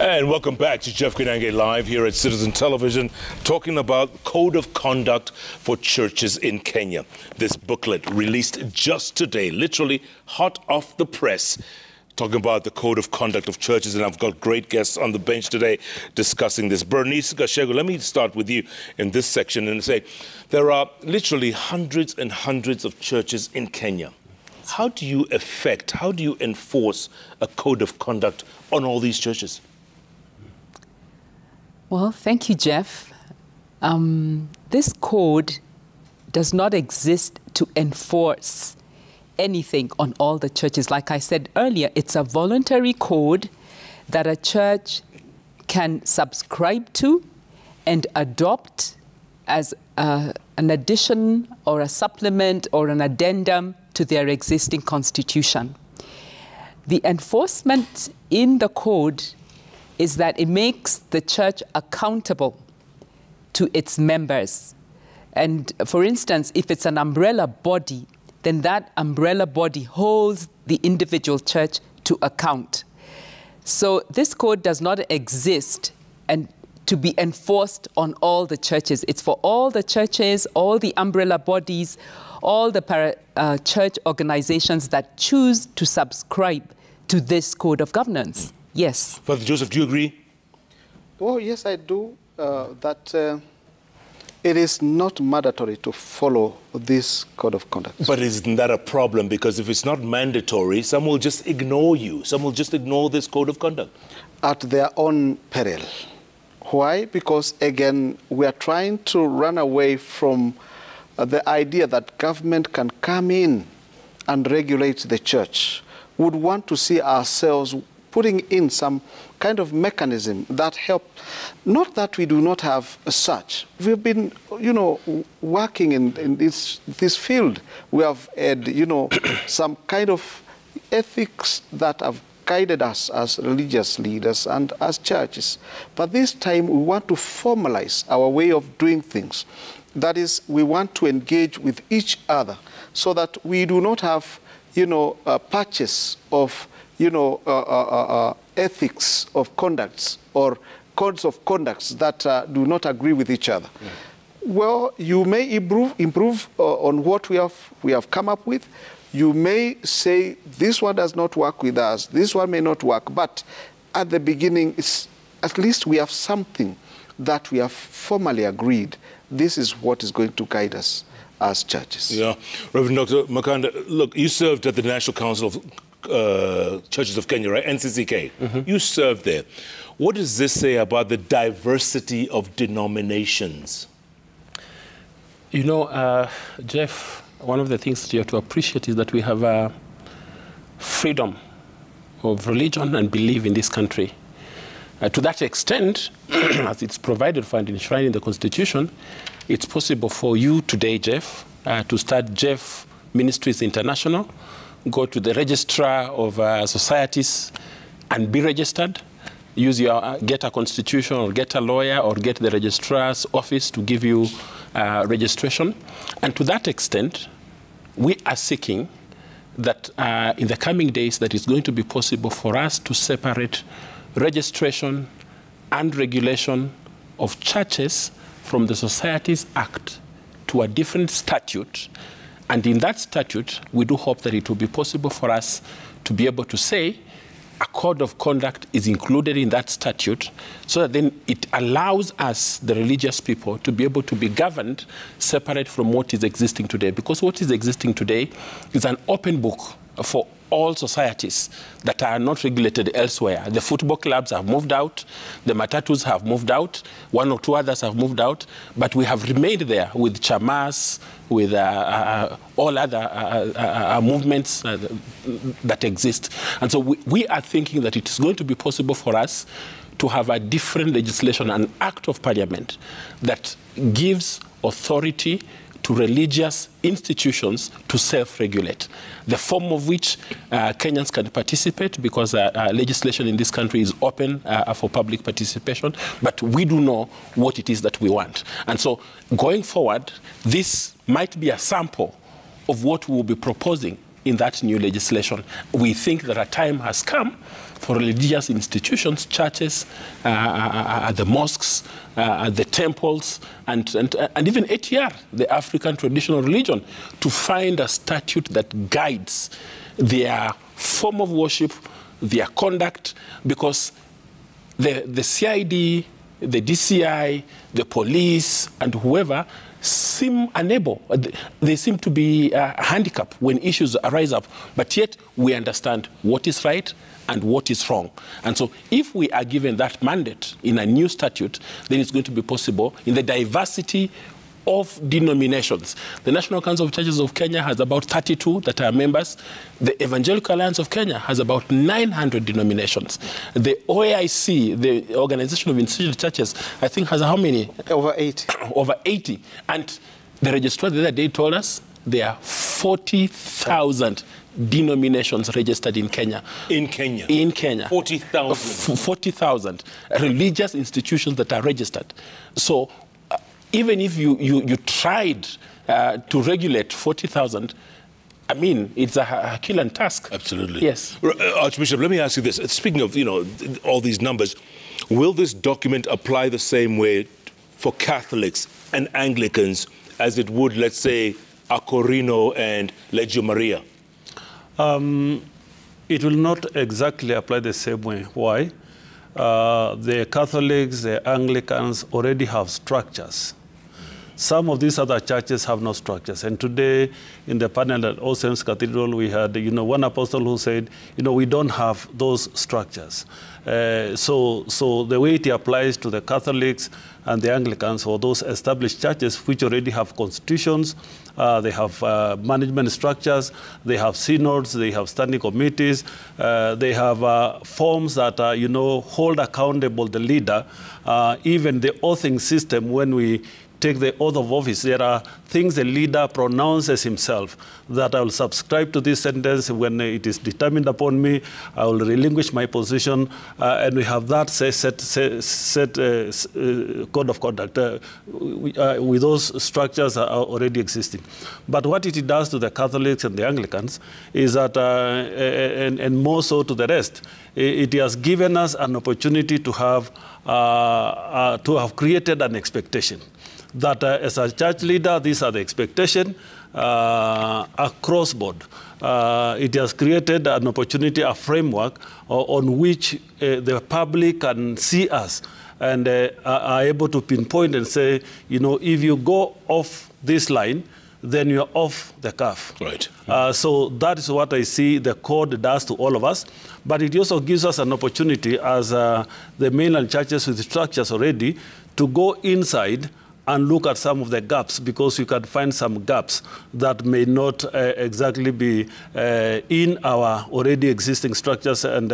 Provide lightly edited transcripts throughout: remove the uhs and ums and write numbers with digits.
And welcome back to JKLIVE Live here at Citizen Television, talking about Code of Conduct for Churches in Kenya. This booklet released just today, literally hot off the press, talking about the Code of Conduct of Churches. And I've got great guests on the bench today discussing this. Bernice Gashego, let me start with you in this section and say, there are literally hundreds and hundreds of churches in Kenya. How do you enforce a code of conduct on all these churches? Well, thank you, Jeff. This code does not exist to enforce anything on all the churches. Like I said earlier, it's a voluntary code that a church can subscribe to and adopt as an addition or a supplement or an addendum to their existing constitution. The enforcement in the code is that it makes the church accountable to its members. And for instance, if it's an umbrella body, then that umbrella body holds the individual church to account. So this code does not exist and to be enforced on all the churches. It's for all the churches, all the umbrella bodies, all the church organizations that choose to subscribe to this code of governance. Yes. Father Joseph, do you agree? Well, yes, I do. That it is not mandatory to follow this code of conduct. But isn't that a problem? Because if it's not mandatory, some will just ignore you. Some will just ignore this code of conduct. At their own peril. Why? Because, again, we are trying to run away from the idea that government can come in and regulate the church. We would want to see ourselves putting in some kind of mechanism that help. Not that we do not have such. We've been, working in this field. We have had, some kind of ethics that have guided us as religious leaders and as churches. But this time we want to formalize our way of doing things. That is, we want to engage with each other so that we do not have, patches of ethics of conducts or codes of conducts that do not agree with each other. Yeah. Well, you may improve on what we have come up with. You may say, this one does not work with us, this one may not work, but at the beginning, at least we have something that we have formally agreed. This is what is going to guide us as churches. Yeah. Reverend Dr. Makanda, look, you served at the National Council of Churches of Kenya, right? NCCK. Mm-hmm. You served there. What does this say about the diversity of denominations? Jeff, one of the things you have to appreciate is that we have freedom of religion and belief in this country. To that extent, as it's provided for and enshrined in the Constitution, it's possible for you today, Jeff, to start Jeff Ministries International, go to the registrar of societies and be registered, get a constitution or get a lawyer or get the registrar's office to give you registration. And to that extent, we are seeking that in the coming days that it's going to be possible for us to separate registration and regulation of churches from the Societies Act to a different statute. And in that statute, we do hope that it will be possible for us to be able to say a code of conduct is included in that statute so that then it allows us, the religious people, to be able to be governed separate from what is existing today. Because what is existing today is an open book for all societies that are not regulated elsewhere. The football clubs have moved out, the matatus have moved out, one or two others have moved out, but we have remained there with chamas, with all other movements that exist. And so we are thinking that it is going to be possible for us to have a different legislation, an act of parliament that gives authority to religious institutions to self-regulate, the form of which Kenyans can participate because legislation in this country is open for public participation, but we do know what it is that we want. And so going forward, this might be a sample of what we will be proposing in that new legislation. We think that a time has come for religious institutions, churches, the mosques, the temples, and even ATR, the African traditional religion, to find a statute that guides their form of worship, their conduct, because the CID, the DCI, the police, and whoever seem unable. They seem to be handicapped when issues arise up, but yet we understand what is right and what is wrong. And so if we are given that mandate in a new statute, then it's going to be possible in the diversity of denominations. The National Council of Churches of Kenya has about 32 that are members. The Evangelical Alliance of Kenya has about 900 denominations. The OAIC, the Organization of Institutional Churches, I think has how many? Over 80. Over 80. And the registrar the other day told us there are 40,000 denominations registered in Kenya. In Kenya? In Kenya. 40,000? 40,000 religious institutions that are registered. So even if you tried to regulate 40,000, I mean, it's a Herculean task. Absolutely. Yes. Archbishop, let me ask you this. Speaking of, all these numbers, will this document apply the same way for Catholics and Anglicans as it would, let's say, Acorino and Legio Maria? It will not exactly apply the same way. Why? The Catholics, the Anglicans already have structures. Some of these other churches have no structures. And today, in the panel at All Saints Cathedral, we had, one apostle who said, we don't have those structures. So the way it applies to the Catholics and the Anglicans, or those established churches which already have constitutions, they have management structures, they have synods, they have standing committees, they have forms that, hold accountable the leader. Even the oathing system, when we take the oath of office, there are things the leader pronounces himself, that I will subscribe to this sentence when it is determined upon me, I will relinquish my position, and we have that set code of conduct with those structures are already existing. But what it does to the Catholics and the Anglicans is that, and more so to the rest, it has given us an opportunity to have created an expectation that as a church leader, these are the expectations across board. It has created an opportunity, a framework on which the public can see us and are able to pinpoint and say, if you go off this line, then you're off the cuff. Right. So that is what I see the code does to all of us. But it also gives us an opportunity as the mainland churches with structures already to go inside and look at some of the gaps, because you can find some gaps that may not exactly be in our already existing structures and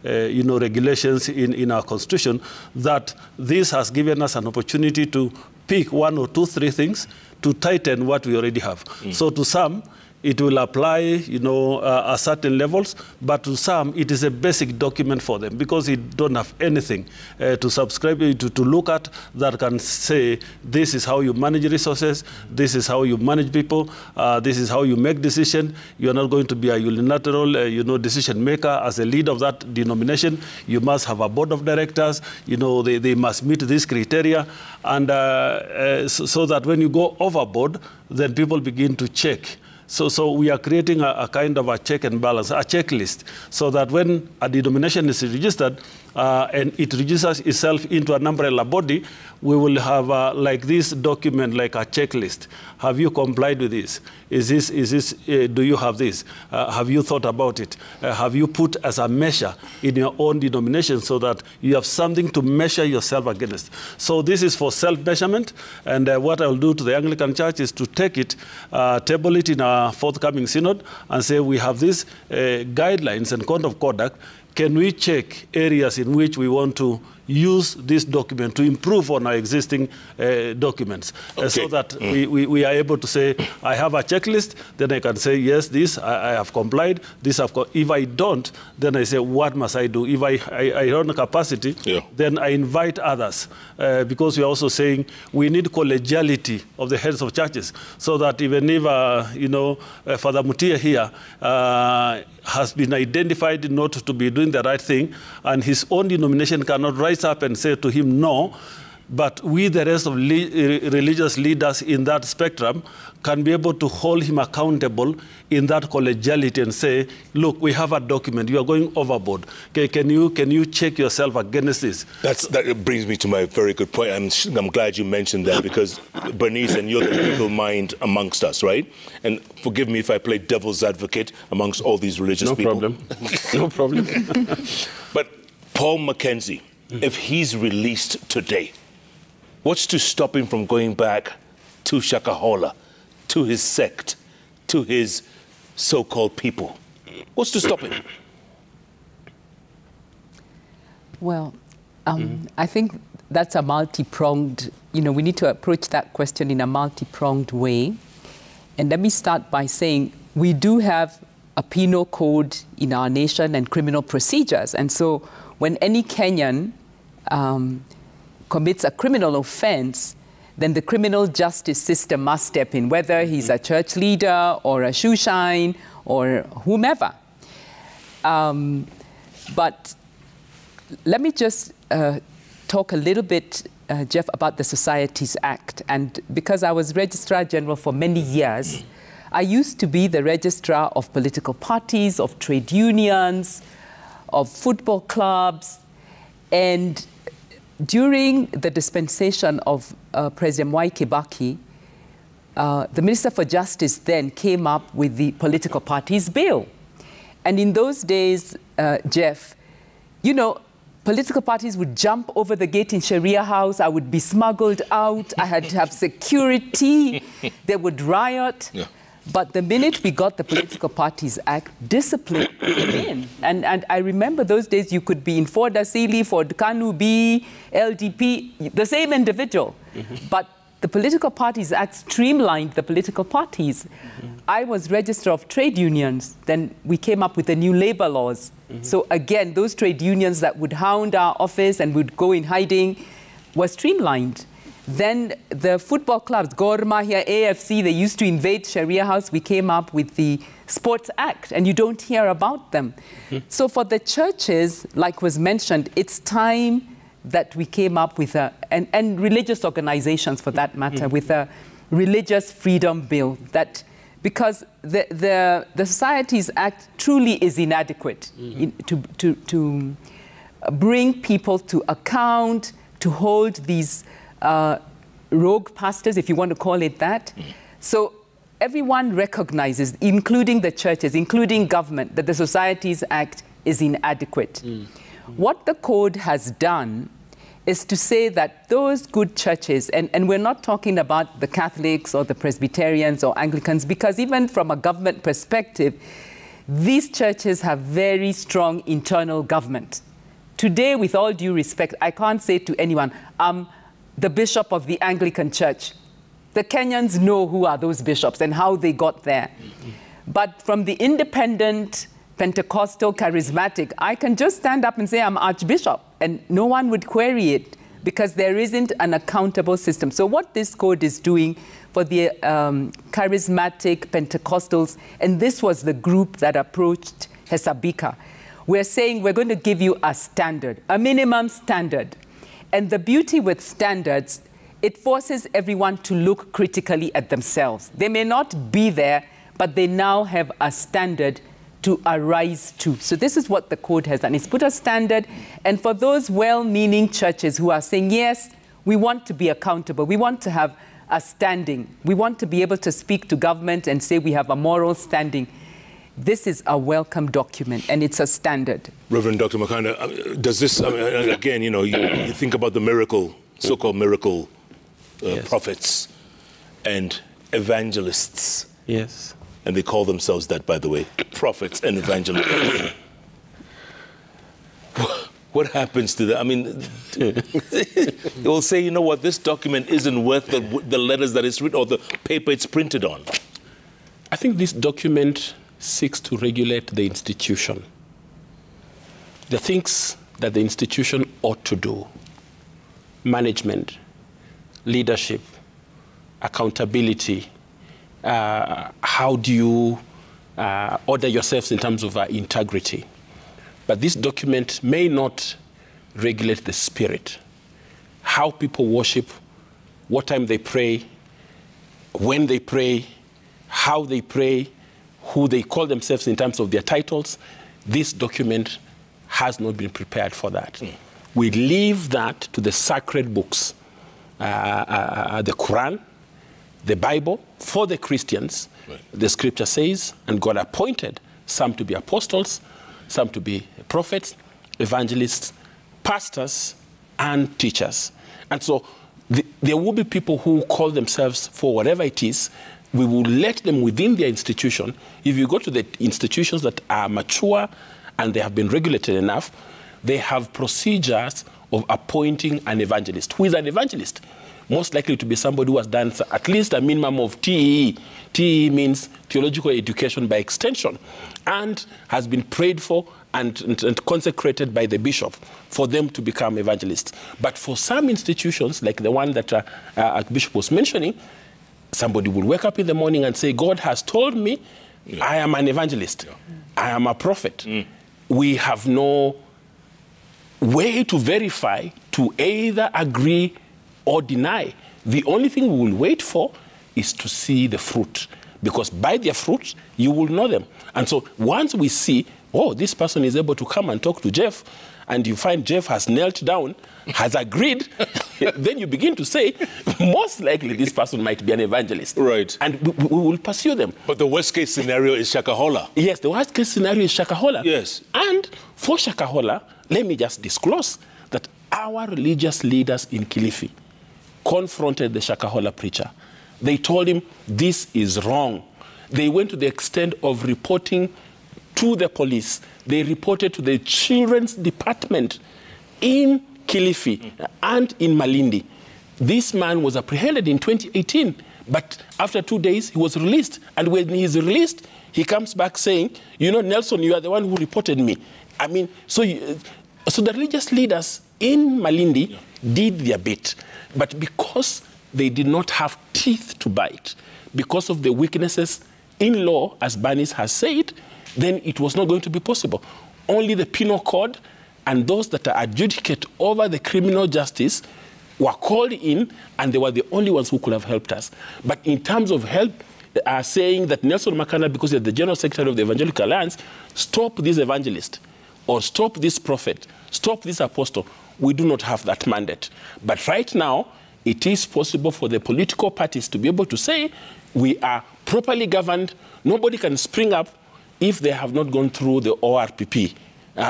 regulations in our constitution, that this has given us an opportunity to pick 1 or 2, 3 things to tighten what we already have. So to some, it will apply, at certain levels, but to some, it is a basic document for them because it don't have anything to subscribe to look at that can say, this is how you manage resources, this is how you manage people, this is how you make decisions. You're not going to be a unilateral, decision maker as a leader of that denomination. You must have a board of directors. They must meet these criteria, and so that when you go overboard, then people begin to check. So we are creating a kind of a check and balance, a checklist, so that when a denomination is registered and it registers itself into an umbrella body, we will have like this document, like a checklist. Have you complied with this? Do you have this? Have you thought about it? Have you put as a measure in your own denomination so that you have something to measure yourself against? So this is for self-measurement, and what I will do to the Anglican Church is to take it, table it in a forthcoming synod, and say we have these guidelines and code of conduct. Can we check areas in which we want to use this document to improve on our existing documents, so that we are able to say, I have a checklist, then I can say, yes, this, I have complied, this I've if I don't, then I say, what must I do? If I own capacity, then I invite others, because we are also saying we need collegiality of the heads of churches, so that even if, Father Mutia here has been identified not to be doing the right thing, and his own denomination cannot rise up and say to him no, but we, the rest of religious leaders in that spectrum, can be able to hold him accountable in that collegiality and say, look, we have a document, you are going overboard. Okay, can you check yourself against this? That brings me to my very good point. I'm glad you mentioned that, because Bernice, and you're the legal mind amongst us, right? And forgive me if I play devil's advocate amongst all these religious people. No problem. But Paul Mackenzie, if he's released today, what's to stop him from going back to Shakahola, to his sect, to his so-called people? What's to stop him? Well, I think that's a multi-pronged, we need to approach that question in a multi-pronged way. And let me start by saying we do have a penal code in our nation and criminal procedures. And so when any Kenyan commits a criminal offense, then the criminal justice system must step in, whether he's a church leader or a shoeshine or whomever. But let me just talk a little bit, Jeff, about the Societies Act. And because I was Registrar General for many years, I used to be the registrar of political parties, of trade unions, of football clubs. And during the dispensation of President Mwai Kibaki, the Minister for Justice then came up with the Political Parties Bill. And in those days, Jeff, political parties would jump over the gate in Sharia House. I would be smuggled out. I had to have security. They would riot. Yeah. But the minute we got the Political Parties Act, discipline came in. And I remember those days you could be in Ford Asili, Ford Kanu B, LDP, the same individual. But the Political Parties Act streamlined the political parties. I was Registrar of Trade Unions. Then we came up with the new labor laws. So again, those trade unions that would hound our office and would go in hiding were streamlined. Then the football clubs, Gor Mahia, AFC, they used to invade Sharia House. We came up with the Sports Act, and you don't hear about them. So for the churches, like was mentioned, it's time that we came up with and religious organizations for that matter, with a religious freedom bill, that because the Societies Act truly is inadequate to bring people to account, to hold these rogue pastors, if you want to call it that. So everyone recognizes, including the churches, including government, that the Societies Act is inadequate. What the code has done is to say that those good churches, and we're not talking about the Catholics or the Presbyterians or Anglicans, because even from a government perspective, these churches have very strong internal government. Today, with all due respect, I can't say to anyone, the bishop of the Anglican Church. The Kenyans know who are those bishops and how they got there. But from the independent, Pentecostal, charismatic, I can just stand up and say I'm Archbishop, and no one would query it because there isn't an accountable system. So what this code is doing for the charismatic Pentecostals, and this was the group that approached Hesabika, we're saying we're going to give you a standard, a minimum standard. And the beauty with standards, it forces everyone to look critically at themselves. They may not be there, but they now have a standard to arise to. So this is what the code has done. It's put a standard, and for those well-meaning churches who are saying, yes, we want to be accountable, we want to have a standing, we want to be able to speak to government and say we have a moral standing, this is a welcome document, and it's a standard. Reverend Dr. Makanda, does this, again, you think about the miracle, so-called miracle prophets and evangelists. Yes. And they call themselves that, by the way, prophets and evangelists. What happens to that? I mean, they will say, you know what, this document isn't worth the letters that it's written or the paper it's printed on. I think this document seeks to regulate the institution. The things that the institution ought to do: management, leadership, accountability. How do you order yourselves in terms of integrity? But this document may not regulate the spirit, how people worship, what time they pray, when they pray, how they pray, who they call themselves in terms of their titles. This document has not been prepared for that. We leave that to the sacred books, the Quran, the Bible. For the Christians, right, the scripture says, and God appointed some to be apostles, some to be prophets, evangelists, pastors, and teachers. And so there will be people who call themselves for whatever it is. We will let them within their institution. If you go to the institutions that are mature and they have been regulated enough, they have procedures of appointing an evangelist. Who is an evangelist? Most likely to be somebody who has done at least a minimum of TEE. TEE means theological education by extension, and has been prayed for and consecrated by the bishop for them to become evangelists. But for some institutions, like the one that Archbishop was mentioning, somebody will wake up in the morning and say, God has told me I am an evangelist. I am a prophet. We have no way to verify, to either agree or deny. The only thing we will wait for is to see the fruit, because by their fruit you will know them. And so once we see, oh, this person is able to come and talk to Jeff, and you find Jeff has knelt down, has agreed, then you begin to say, most likely this person might be an evangelist. Right. And we will pursue them. But the worst case scenario is Shakahola. Yes, the worst case scenario is Shakahola. Yes. And for Shakahola, let me just disclose that our religious leaders in Kilifi confronted the Shakahola preacher. They told him this is wrong. They went to the extent of reporting to the police. They reported to the children's department in Kilifi and in Malindi. This man was apprehended in 2018, but after 2 days he was released. And when he is released, he comes back saying, you know, Nelson, you are the one who reported me. I mean, so the religious leaders in Malindi did their bit. But because they did not have teeth to bite, because of the weaknesses in law, as Bernice has said, then it was not going to be possible. Only the penal code and those that are adjudicate over the criminal justice were called in, and they were the only ones who could have helped us. But in terms of help, saying that Nelson Makanda, because he's the General Secretary of the Evangelical Alliance, stop this evangelist, or stop this prophet, stop this apostle, we do not have that mandate. But right now, it is possible for the political parties to be able to say, we are properly governed. Nobody can spring up if they have not gone through the ORPP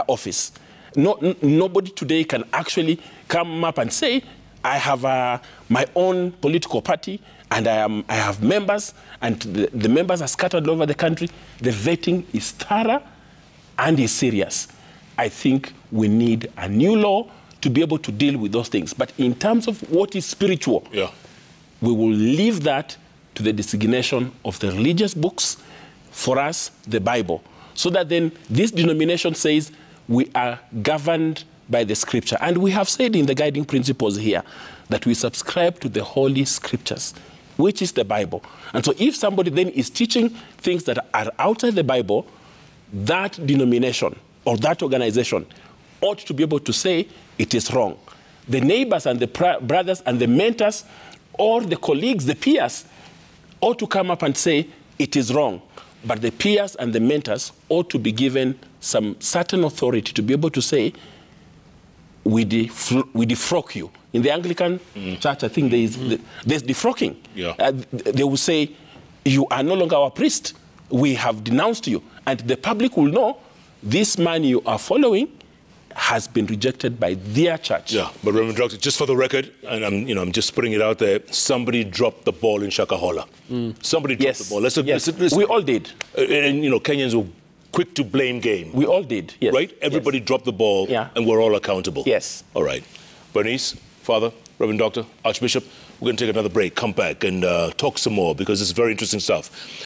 office. Nobody today can actually come up and say, I have my own political party, and I have members, and the members are scattered all over the country. The vetting is thorough and is serious. I think we need a new law to be able to deal with those things. But in terms of what is spiritual, we will leave that to the designation of the religious books, for us, the Bible. So that then this denomination says we are governed by the scripture. And we have said in the guiding principles here that we subscribe to the Holy Scriptures, which is the Bible. And so if somebody then is teaching things that are outside the Bible, that denomination or that organization ought to be able to say it is wrong. The neighbors and the brothers and the mentors or the colleagues, the peers, ought to come up and say it is wrong. But the peers and the mentors ought to be given some certain authority to be able to say, we defrock you. In the Anglican Church, I think there's defrocking. They will say, you are no longer our priest. We have denounced you. And the public will know this man you are following has been rejected by their church. Yeah, but Reverend Doctor, just for the record, and I'm just putting it out there, somebody dropped the ball in Shakahola. Somebody dropped the ball. We all did. And Kenyans will quick to blame game. We all did, yes. Right? Everybody dropped the ball, and we're all accountable. Yes. All right. Bernice, Father, Reverend Doctor, Archbishop, we're going to take another break, come back and talk some more because it's very interesting stuff.